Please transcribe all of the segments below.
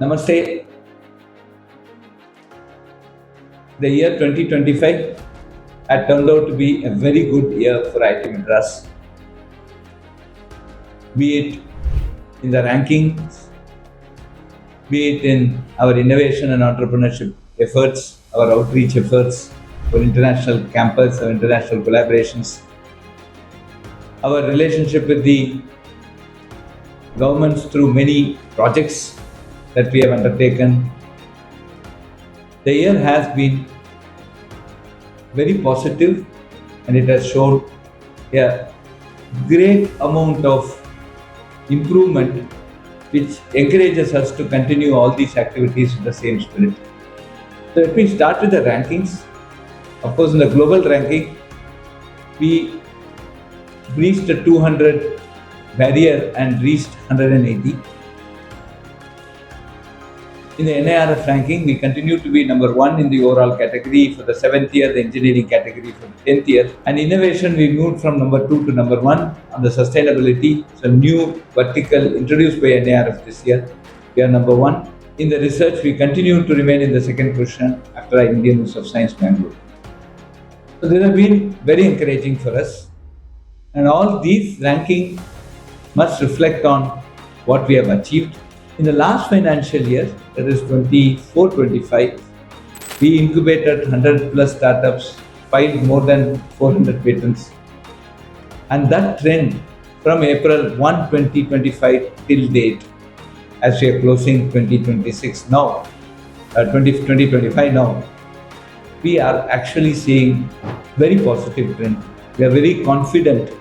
Namaste. The year 2025 had turned out to be a very good year for IIT Madras, be it in the rankings, be it in our innovation and entrepreneurship efforts, our outreach efforts, our international campus, our international collaborations, our relationship with the governments through many projects that we have undertaken. The year has been very positive and it has shown a great amount of improvement which encourages us to continue all these activities with the same spirit. So let me start with the rankings. Of course, in the global ranking, we breached the 200 barrier and reached 180. In the NIRF ranking, we continue to be number 1 in the overall category for the 7th year, the engineering category for the 10th year. And innovation, we moved from number 2 to number 1 on the sustainability. So new vertical introduced by NIRF this year. We are number 1. In the research, we continue to remain in the second position after our Indian Institute of Science, Bangalore. So they have been very encouraging for us. And all these rankings must reflect on what we have achieved. In the last financial year, that is 24-25, we incubated 100 plus startups, filed more than 400 patents. And that trend from April 1, 2025 till date, as we are closing 2026 now, 2025 now, we are actually seeing very positive trend. We are very confident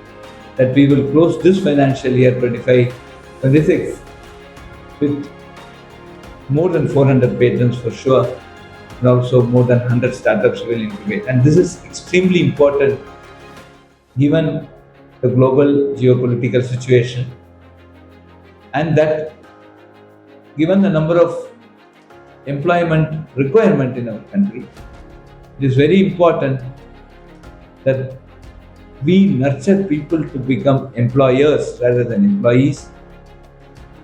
that we will close this financial year 25-26 with more than 400 patents for sure, and also more than 100 startups will incubate. And this is extremely important given the global geopolitical situation, and that given the number of employment requirement in our country, it is very important that we nurture people to become employers rather than employees.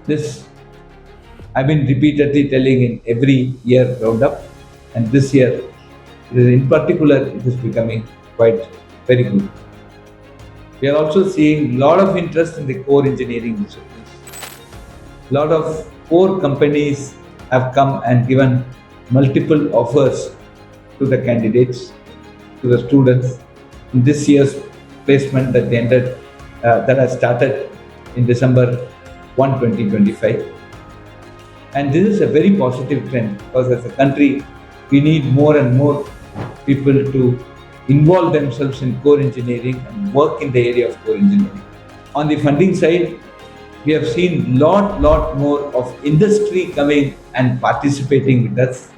This I've been repeatedly telling in every year roundup, and this year, in particular, it is becoming quite very good. We are also seeing a lot of interest in the core engineering disciplines. A lot of core companies have come and given multiple offers to the candidates, to the students in this year's placement that has started in December 1, 2025. And this is a very positive trend because as a country, we need more and more people to involve themselves in core engineering and work in the area of core engineering. On the funding side, we have seen lot more of industry coming and participating with us.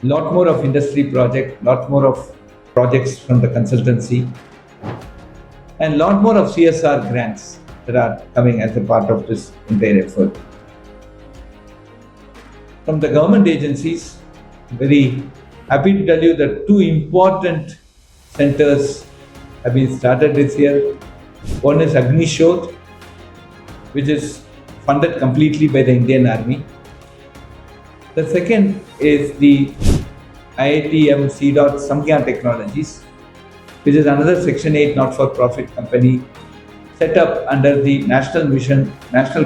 Lot more of industry projects, lot more of projects from the consultancy, and lot more of CSR grants that are coming as a part of this entire effort. From the government agencies, very happy to tell you that 2 important centers have been started this year. One is Agni Shodh, which is funded completely by the Indian Army. The second is the IIT Samkhya Technologies, which is another Section 8 not-for-profit company set up under the National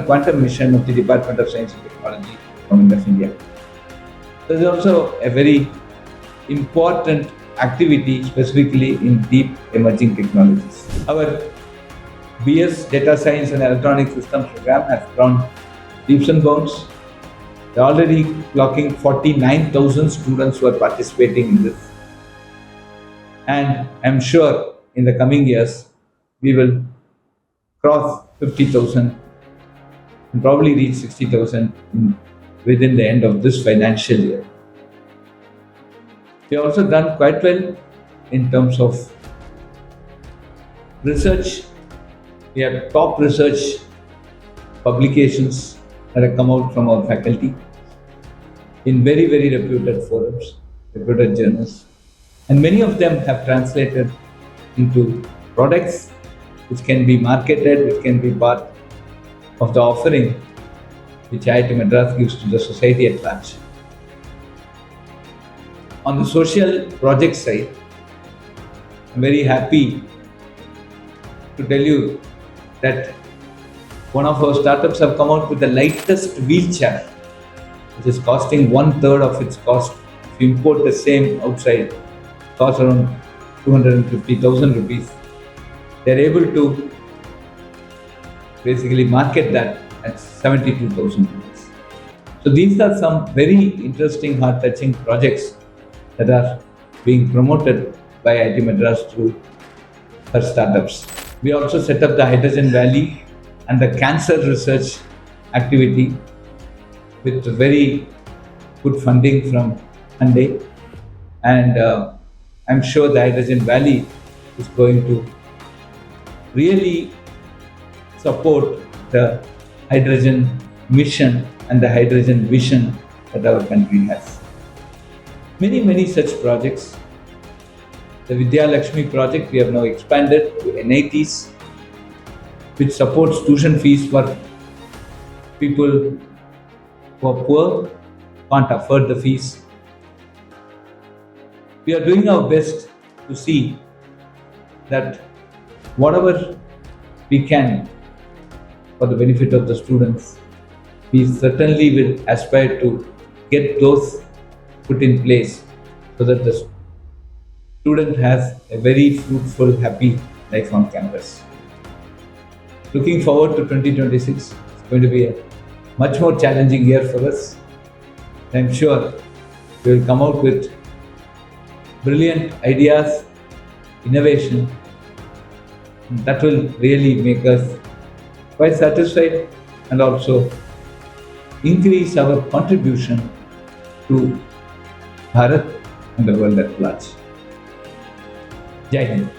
Quantum Mission of the Department of Science and Technology, Government of India. There is also a very important activity specifically in deep emerging technologies. Our BS Data Science and Electronic Systems program has grown leaps and bounds. We are already clocking 49,000 students who are participating in this. And I'm sure in the coming years, we will cross 50,000 and probably reach 60,000 within the end of this financial year. We have also done quite well in terms of research. We have top research publications that have come out from our faculty in very reputed forums, reputed journals. And many of them have translated into products which can be marketed, which can be part of the offering which IIT Madras gives to the society at large. On the social project side, I'm very happy to tell you that one of our startups have come out with the lightest wheelchair, which is costing 1/3 of its cost. If you import the same outside, costs around 250,000 rupees. They're able to basically market that at 72,000 rupees. So these are some very interesting, heart-touching projects that are being promoted by IIT Madras through her startups. We also set up the Hydrogen Valley and the cancer research activity with very good funding from Hyundai. And I'm sure the Hydrogen Valley is going to really support the hydrogen mission and the hydrogen vision that our country has. Many such projects. The Vidya Lakshmi project we have now expanded to NITs, which supports tuition fees for people who are poor, can't afford the fees. We are doing our best to see that whatever we can for the benefit of the students, we certainly will aspire to get those put in place so that the student has a very fruitful, happy life on campus. Looking forward to 2026, it's going to be a much more challenging year for us. I'm sure we will come out with brilliant ideas, innovation, that will really make us quite satisfied and also increase our contribution to Bharat and the world at large. Jai Hind.